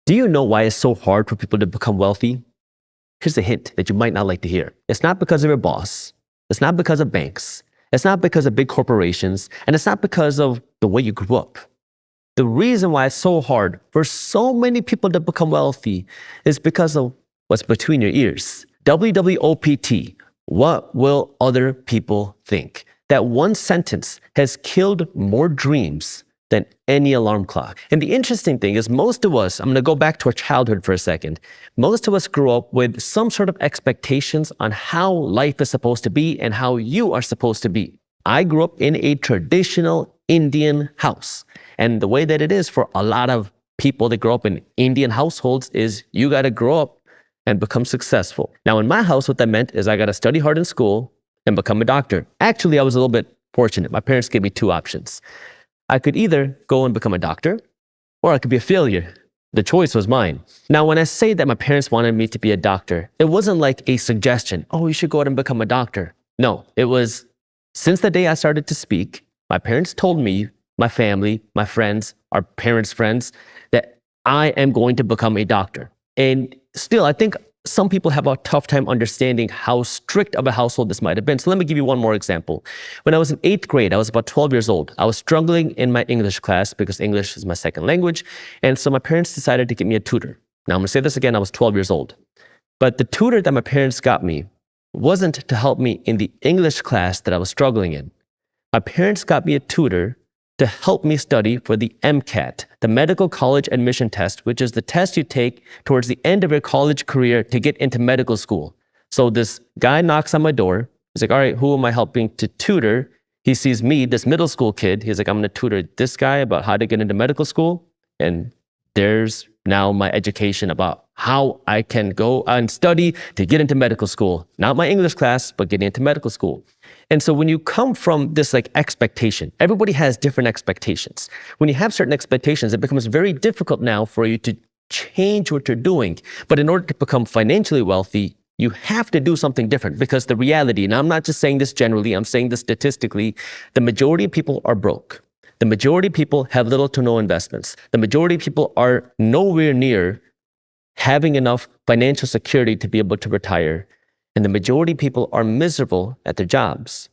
Do you know why it's so hard for people to become wealthy? Here's a hint that you might not like to hear. It's not because of your boss. It's not because of banks. It's not because of big corporations. And it's not because of the way you grew up. The reason why it's so hard for so many people to become wealthy is because of what's between your ears. WWOPT. What will other people think? That one sentence has killed more dreams than any alarm clock. And the interesting thing is most of us, I'm going to go back to our childhood for a second. Most of us grew up with some sort of expectations on how life is supposed to be and how you are supposed to be. I grew up in a traditional Indian house. And the way that it is for a lot of people that grow up in Indian households is you got to grow up and become successful. Now, in my house, what that meant is I got to study hard in school and become a doctor. Actually, I was a little bit fortunate. My parents gave me two options. I could either go and become a doctor, or I could be a failure. The choice was mine. Now, when I say that my parents wanted me to be a doctor, it wasn't like a suggestion, oh, you should go out and become a doctor. No, it was since the day I started to speak, my parents told me, my family, my friends, our parents' friends, that I am going to become a doctor. And still, I think some people have a tough time understanding how strict of a household this might have been. So let me give you one more example. When I was in 8th grade, I was about 12 years old. I was struggling in my English class because English is my second language. And so my parents decided to get me a tutor. Now I'm going to say this again, I was 12 years old. But the tutor that my parents got me wasn't to help me in the English class that I was struggling in. My parents got me a tutor to help me study for the MCAT, the Medical College Admission Test, which is the test you take towards the end of your college career to get into medical school. So this guy knocks on my door. He's like, all right, who am I helping to tutor? He sees me, this middle school kid. He's like, I'm going to tutor this guy about how to get into medical school. And there's now my education about how I can go and study to get into medical school. Not my English class, but getting into medical school. And so when you come from this expectation, everybody has different expectations. When you have certain expectations, it becomes very difficult now for you to change what you're doing. But in order to become financially wealthy, you have to do something different because the reality, and I'm not just saying this generally, I'm saying this statistically, the majority of people are broke. The majority of people have little to no investments. The majority of people are nowhere near having enough financial security to be able to retire. And the majority of people are miserable at their jobs.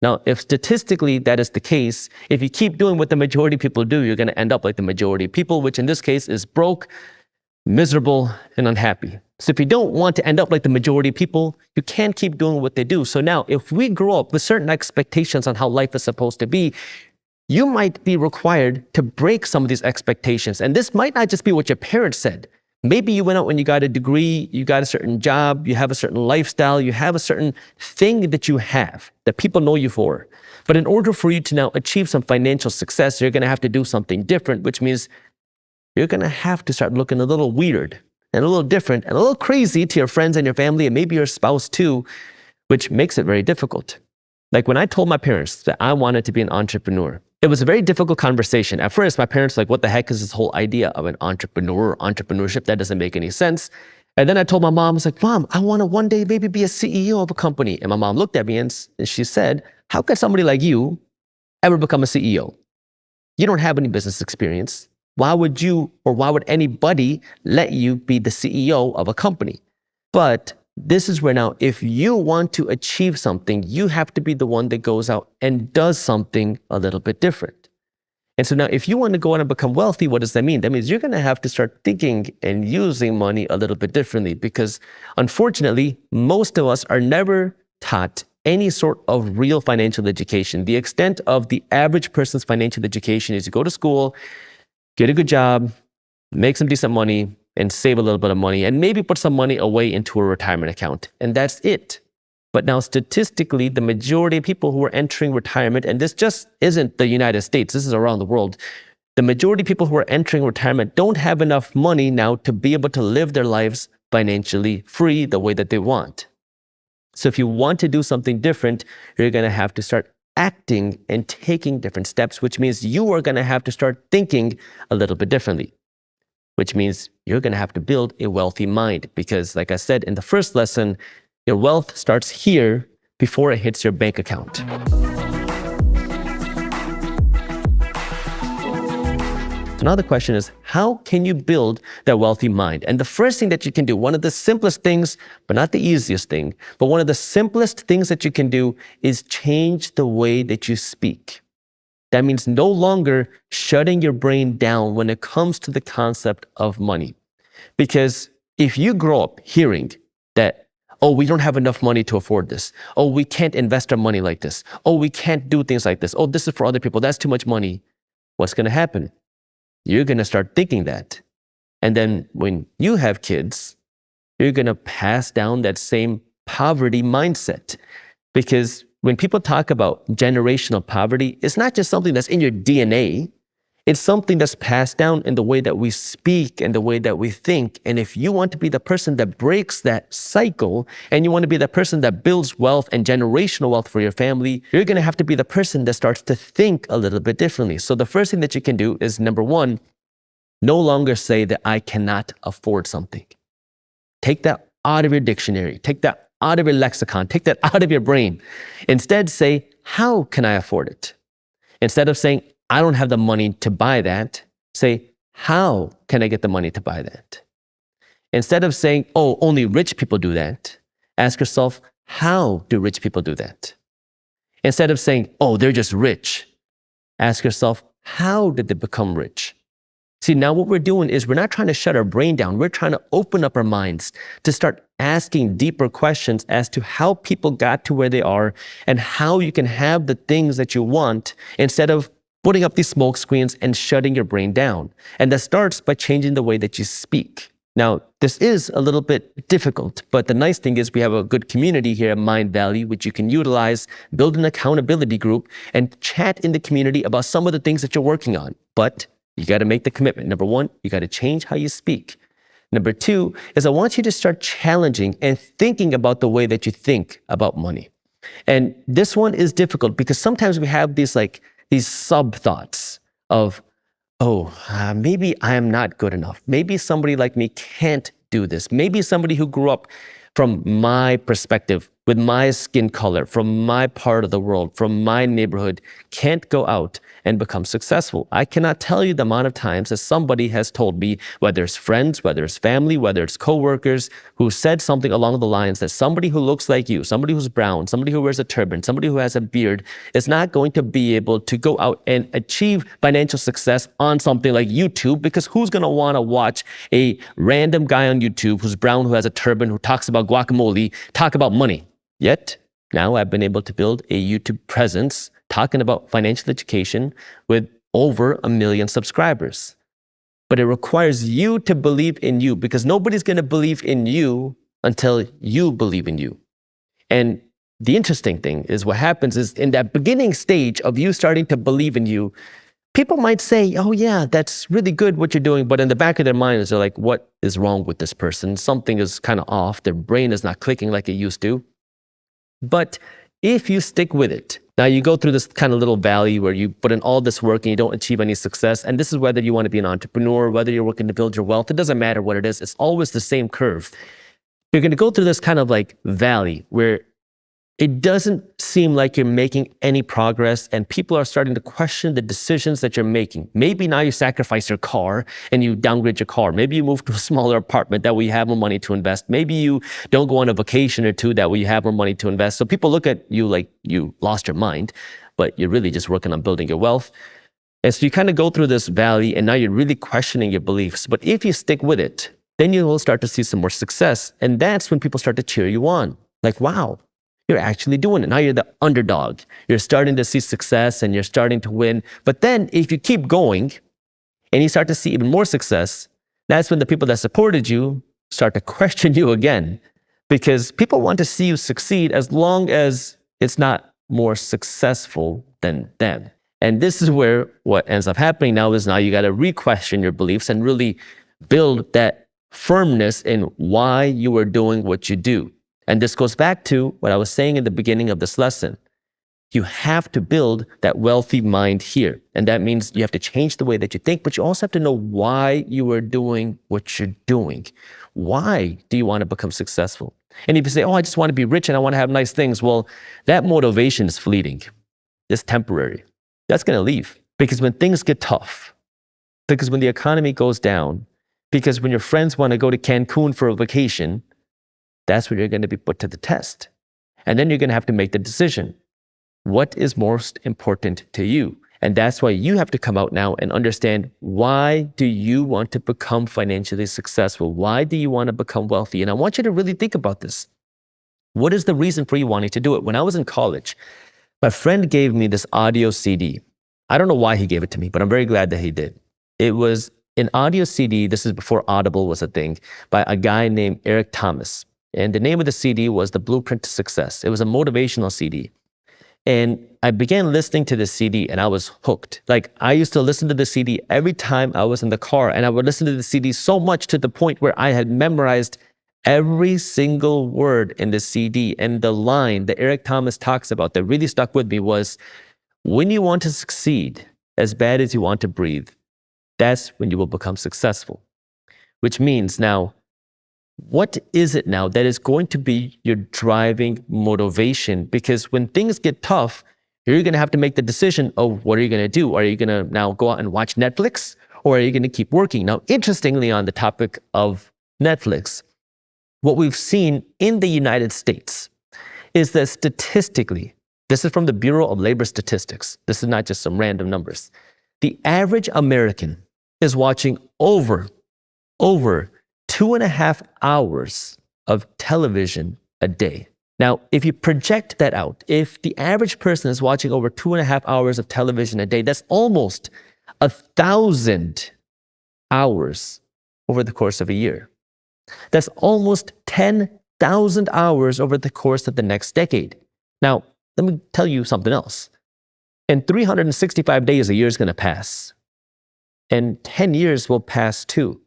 Now, if statistically that is the case, if you keep doing what the majority of people do, you're going to end up like the majority of people, which in this case is broke, miserable, and unhappy. So if you don't want to end up like the majority of people, you can't keep doing what they do. So now, if we grow up with certain expectations on how life is supposed to be, you might be required to break some of these expectations. And this might not just be what your parents said. Maybe you went out when you got a degree, you got a certain job, you have a certain lifestyle, you have a certain thing that you have that people know you for. But in order for you to now achieve some financial success, you're going to have to do something different, which means you're going to have to start looking a little weird and a little different and a little crazy to your friends and your family and maybe your spouse too, which makes it very difficult. Like when I told my parents that I wanted to be an entrepreneur, it was a very difficult conversation. At first, my parents were like, what the heck is this whole idea of an entrepreneur or entrepreneurship? That doesn't make any sense. And then I told my mom, I was like, Mom, I want to one day maybe be a CEO of a company. And my mom looked at me and she said, how could somebody like you ever become a CEO? You don't have any business experience. Why would you or why would anybody let you be the CEO of a company? But this is where now, if you want to achieve something, you have to be the one that goes out and does something a little bit different. And so now, if you want to go out and become wealthy, what does that mean? That means you're going to have to start thinking and using money a little bit differently because unfortunately, most of us are never taught any sort of real financial education. The extent of the average person's financial education is you go to school, get a good job, make some decent money, and save a little bit of money and maybe put some money away into a retirement account. And that's it. But now statistically, the majority of people who are entering retirement, and this just isn't the United States, this is around the world, the majority of people who are entering retirement don't have enough money now to be able to live their lives financially free the way that they want. So if you want to do something different, you're going to have to start acting and taking different steps, which means you are going to have to start thinking a little bit differently. Which means you're going to have to build a wealthy mind because, like I said in the first lesson, your wealth starts here before it hits your bank account. So now the question is, how can you build that wealthy mind? And the first thing that you can do, one of the simplest things, but not the easiest thing, but one of the simplest things that you can do is change the way that you speak. That means no longer shutting your brain down when it comes to the concept of money. Because if you grow up hearing that, oh, we don't have enough money to afford this. Oh, we can't invest our money like this. Oh, we can't do things like this. Oh, this is for other people. That's too much money. What's going to happen? You're going to start thinking that. And then when you have kids, you're going to pass down that same poverty mindset. Because when people talk about generational poverty, it's not just something that's in your DNA. It's something that's passed down in the way that we speak and the way that we think. And if you want to be the person that breaks that cycle, and you want to be the person that builds wealth and generational wealth for your family, you're going to have to be the person that starts to think a little bit differently. So the first thing that you can do is, number one, no longer say that I cannot afford something. Take that out of your dictionary. Take that out of your lexicon. Take that out of your brain. Instead, say, how can I afford it? Instead of saying, I don't have the money to buy that, say, how can I get the money to buy that? Instead of saying, oh, only rich people do that, ask yourself, how do rich people do that? Instead of saying, oh, they're just rich, ask yourself, how did they become rich? See, now what we're doing is we're not trying to shut our brain down. We're trying to open up our minds to start asking deeper questions as to how people got to where they are and how you can have the things that you want instead of putting up these smoke screens and shutting your brain down. And that starts by changing the way that you speak. Now, this is a little bit difficult, but the nice thing is we have a good community here at Mindvalley, which you can utilize, build an accountability group, and chat in the community about some of the things that you're working on. But you got to make the commitment. Number one, you got to change how you speak. Number two is I want you to start challenging and thinking about the way that you think about money. And this one is difficult because sometimes we have these sub thoughts of, maybe I am not good enough. Maybe somebody like me can't do this. Maybe somebody who grew up from my perspective, with my skin color, from my part of the world, from my neighborhood, can't go out and become successful. I cannot tell you the amount of times that somebody has told me, whether it's friends, whether it's family, whether it's coworkers, who said something along the lines that somebody who looks like you, somebody who's brown, somebody who wears a turban, somebody who has a beard is not going to be able to go out and achieve financial success on something like YouTube, because who's going to want to watch a random guy on YouTube who's brown, who has a turban, who talks about guacamole, talk about money? Yet, now I've been able to build a YouTube presence talking about financial education with over 1 million subscribers. But it requires you to believe in you, because nobody's going to believe in you until you believe in you. And the interesting thing is what happens is in that beginning stage of you starting to believe in you, people might say, oh yeah, that's really good what you're doing. But in the back of their minds, they're like, what is wrong with this person? Something is kind of off. Their brain is not clicking like it used to. But if you stick with it, now you go through this kind of little valley where you put in all this work and you don't achieve any success. And this is whether you want to be an entrepreneur, whether you're working to build your wealth. It doesn't matter what it is. It's always the same curve. You're going to go through this kind of like valley where it doesn't seem like you're making any progress, and people are starting to question the decisions that you're making. Maybe now you sacrifice your car and you downgrade your car. Maybe you move to a smaller apartment that way you have more money to invest. Maybe you don't go on a vacation or two that way you have more money to invest. So people look at you like you lost your mind, but you're really just working on building your wealth. And so you kind of go through this valley and now you're really questioning your beliefs. But if you stick with it, then you will start to see some more success. And that's when people start to cheer you on. Like, wow, you're actually doing it. Now you're the underdog. You're starting to see success and you're starting to win. But then if you keep going and you start to see even more success, that's when the people that supported you start to question you again, because people want to see you succeed as long as it's not more successful than them. And this is where what ends up happening now is now you got to re-question your beliefs and really build that firmness in why you are doing what you do. And this goes back to what I was saying in the beginning of this lesson. You have to build that wealthy mind here. And that means you have to change the way that you think, but you also have to know why you are doing what you're doing. Why do you want to become successful? And if you say, oh, I just want to be rich and I want to have nice things, well, that motivation is fleeting. It's temporary. That's going to leave. Because when things get tough, Because when the economy goes down, because when your friends want to go to Cancun for a vacation, that's when you're going to be put to the test. And then you're going to have to make the decision. What is most important to you? And that's why you have to come out now and understand, why do you want to become financially successful? Why do you want to become wealthy? And I want you to really think about this. What is the reason for you wanting to do it? When I was in college, my friend gave me this audio CD. I don't know why he gave it to me, but I'm very glad that he did. It was an audio CD, this is before Audible was a thing, by a guy named Eric Thomas. And the name of the CD was The Blueprint to Success. It was a motivational CD. And I began listening to the CD and I was hooked. Like, I used to listen to the CD every time I was in the car, and I would listen to the CD so much to the point where I had memorized every single word in the CD. And the line that Eric Thomas talks about that really stuck with me was, when you want to succeed as bad as you want to breathe, that's when you will become successful. Which means now, what is it now that is going to be your driving motivation? Because when things get tough, you're going to have to make the decision of, what are you going to do? Are you going to now go out and watch Netflix, or are you going to keep working? Now, interestingly, on the topic of Netflix, what we've seen in the United States is that statistically, this is from the Bureau of Labor Statistics. This is not just some random numbers. The average American is watching over 2.5 hours of television a day. Now, if you project that out, if the average person is watching over 2.5 hours of television a day, that's almost 1,000 hours over the course of a year. That's almost 10,000 hours over the course of the next decade. Now, let me tell you something else. In 365 days, a year is going to pass. And 10 years will pass too.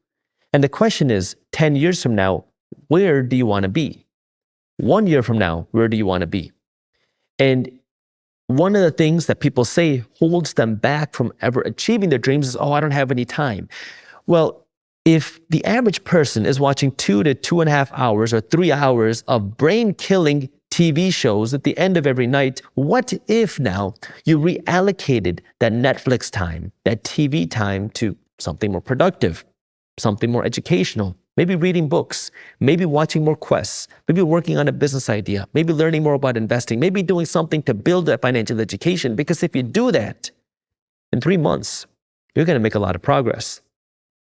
And the question is, 10 years from now, where do you want to be? 1 year from now, where do you want to be? And one of the things that people say holds them back from ever achieving their dreams is, oh, I don't have any time. Well, if the average person is watching 2 to 2.5 hours or 3 hours of brain-killing TV shows at the end of every night, what if now you reallocated that Netflix time, that TV time, to something more productive, something more educational, maybe reading books, maybe watching more quests, maybe working on a business idea, maybe learning more about investing, maybe doing something to build that financial education? Because if you do that, in 3 months, you're going to make a lot of progress.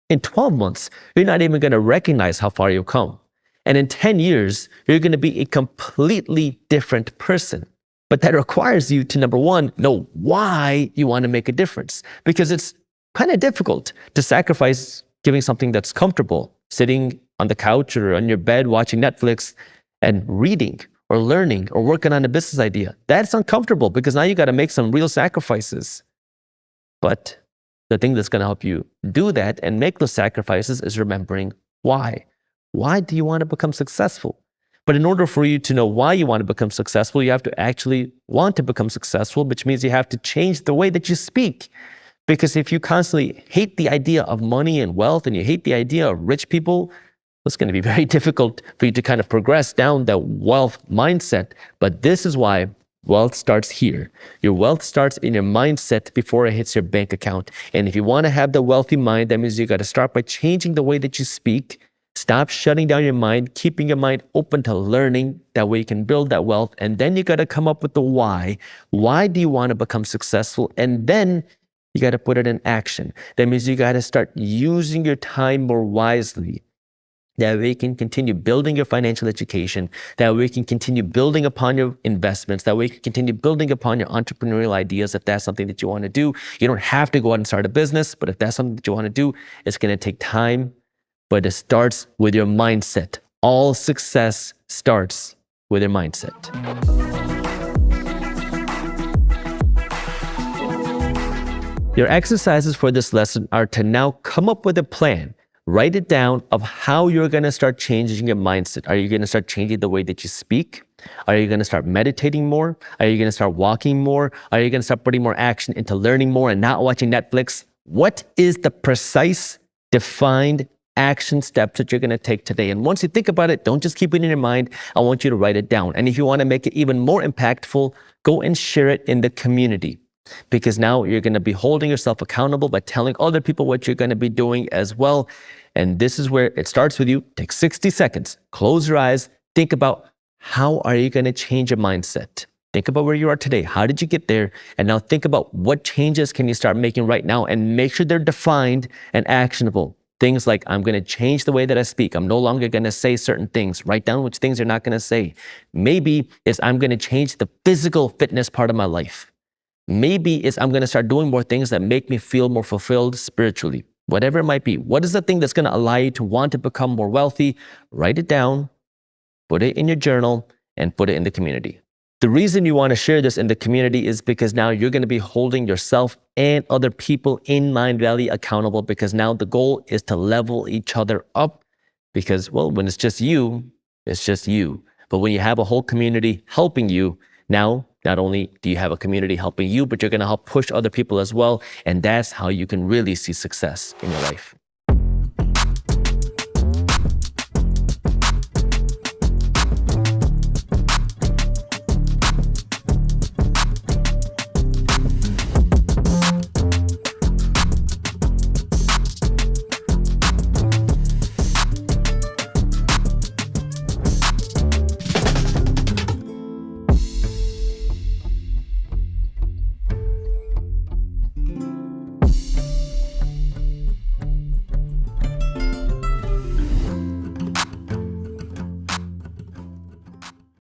In 12 months, you're not even going to recognize how far you've come. And in 10 years, you're going to be a completely different person. But that requires you to, number one, know why you want to make a difference. Because it's kind of difficult to sacrifice giving something that's comfortable, sitting on the couch or on your bed watching Netflix and reading or learning or working on a business idea. That's uncomfortable because now you got to make some real sacrifices. But the thing that's going to help you do that and make those sacrifices is remembering why. Why do you want to become successful? But in order for you to know why you want to become successful, you have to actually want to become successful, which means you have to change the way that you speak. Because if you constantly hate the idea of money and wealth, and you hate the idea of rich people, it's going to be very difficult for you to kind of progress down that wealth mindset. But this is why wealth starts here. Your wealth starts in your mindset before it hits your bank account. And if you want to have the wealthy mind, that means you got to start by changing the way that you speak. Stop shutting down your mind, keeping your mind open to learning. That way you can build that wealth. And then you got to come up with the why. Why do you want to become successful? And then you got to put it in action. That means you got to start using your time more wisely. That way you can continue building your financial education. That way you can continue building upon your investments. That way you can continue building upon your entrepreneurial ideas if that's something that you want to do. You don't have to go out and start a business, but if that's something that you want to do, it's going to take time. But it starts with your mindset. All success starts with your mindset. Your exercises for this lesson are to now come up with a plan. Write it down of how you're going to start changing your mindset. Are you going to start changing the way that you speak? Are you going to start meditating more? Are you going to start walking more? Are you going to start putting more action into learning more and not watching Netflix? What is the precise, defined action steps that you're going to take today? And once you think about it, don't just keep it in your mind. I want you to write it down. And if you want to make it even more impactful, go and share it in the community. because now you're going to be holding yourself accountable by telling other people what you're going to be doing as well. And this is where it starts with you. Take 60 seconds, close your eyes, think about how are you going to change your mindset? Think about where you are today. How did you get there? And now think about what changes can you start making right now, and make sure they're defined and actionable. Things like, I'm going to change the way that I speak. I'm no longer going to say certain things. Write down which things you're not going to say. Maybe it's I'm going to change the physical fitness part of my life. Maybe it's I'm going to start doing more things that make me feel more fulfilled spiritually. Whatever it might be. What is the thing that's going to allow you to want to become more wealthy? Write it down, put it in your journal, and put it in the community. The reason you want to share this in the community is because now you're going to be holding yourself and other people in Mindvalley accountable, because now the goal is to level each other up. Because, well, when it's just you, it's just you. But when you have a whole community helping you, now not only do you have a community helping you, but you're going to help push other people as well. And that's how you can really see success in your life.